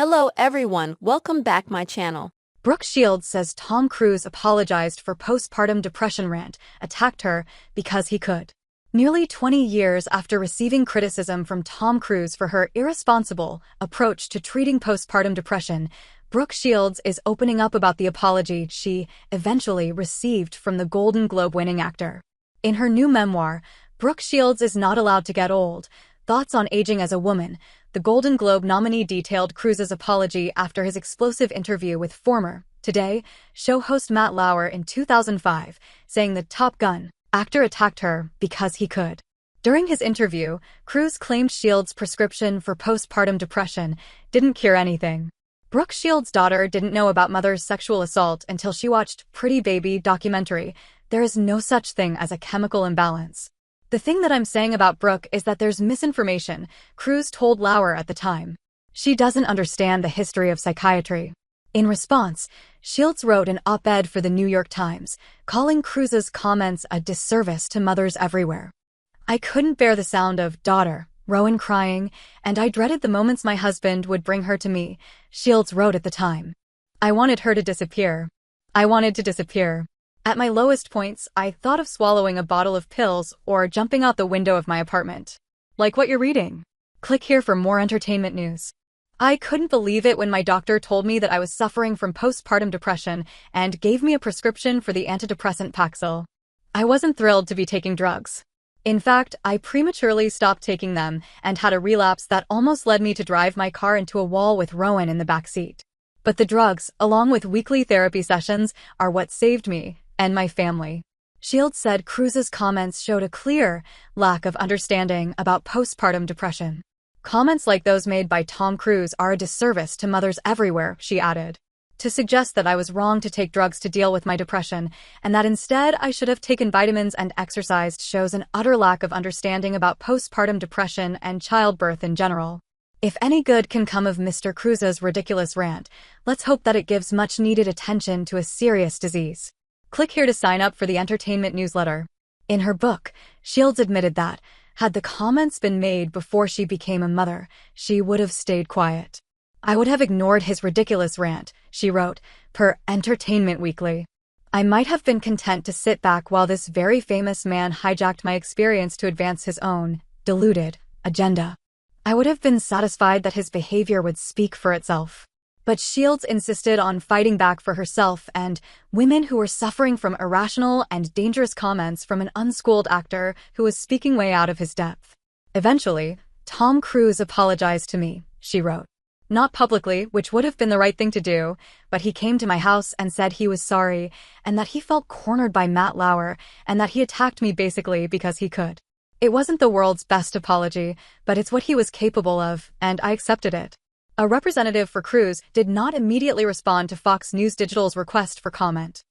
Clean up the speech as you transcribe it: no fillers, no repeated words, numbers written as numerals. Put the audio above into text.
Hello everyone, welcome back my channel. Brooke Shields says Tom Cruise apologized for postpartum depression rant, attacked her because he could. Nearly 20 years after receiving criticism from Tom Cruise for her irresponsible approach to treating postpartum depression, Brooke Shields is opening up about the apology she eventually received from the Golden Globe-winning actor. In her new memoir, Brooke Shields Is Not Allowed to Get Old, Thoughts on Aging as a Woman, the Golden Globe nominee detailed Cruise's apology after his explosive interview with former Today show host Matt Lauer in 2005, saying the Top Gun actor attacked her because he could. During his interview, Cruise claimed Shields' prescription for postpartum depression didn't cure anything. Brooke Shields' daughter didn't know about mother's sexual assault until she watched Pretty Baby documentary. There is no such thing as a chemical imbalance. The thing that I'm saying about Brooke is that there's misinformation, Cruise told Lauer at the time. She doesn't understand the history of psychiatry. In response, Shields wrote an op-ed for the New York Times, calling Cruise's comments a disservice to mothers everywhere. I couldn't bear the sound of daughter, Rowan crying, and I dreaded the moments my husband would bring her to me, Shields wrote at the time. I wanted her to disappear. I wanted to disappear. At my lowest points, I thought of swallowing a bottle of pills or jumping out the window of my apartment. Like what you're reading. Click here for more entertainment news. I couldn't believe it when my doctor told me that I was suffering from postpartum depression and gave me a prescription for the antidepressant Paxil. I wasn't thrilled to be taking drugs. In fact, I prematurely stopped taking them and had a relapse that almost led me to drive my car into a wall with Rowan in the back seat. But the drugs, along with weekly therapy sessions, are what saved me and my family. Shields said Cruise's comments showed a clear lack of understanding about postpartum depression. Comments like those made by Tom Cruise are a disservice to mothers everywhere, she added. To suggest that I was wrong to take drugs to deal with my depression, and that instead I should have taken vitamins and exercised shows an utter lack of understanding about postpartum depression and childbirth in general. If any good can come of Mr. Cruise's ridiculous rant, let's hope that it gives much-needed attention to a serious disease. Click here to sign up for the entertainment newsletter. In her book, Shields admitted that, had the comments been made before she became a mother, she would have stayed quiet. I would have ignored his ridiculous rant, she wrote, per Entertainment Weekly. I might have been content to sit back while this very famous man hijacked my experience to advance his own, deluded, agenda. I would have been satisfied that his behavior would speak for itself. But Shields insisted on fighting back for herself and women who were suffering from irrational and dangerous comments from an unschooled actor who was speaking way out of his depth. Eventually, Tom Cruise apologized to me, she wrote. Not publicly, which would have been the right thing to do, but he came to my house and said he was sorry and that he felt cornered by Matt Lauer and that he attacked me basically because he could. It wasn't the world's best apology, but it's what he was capable of, and I accepted it. A representative for Cruise did not immediately respond to Fox News Digital's request for comment.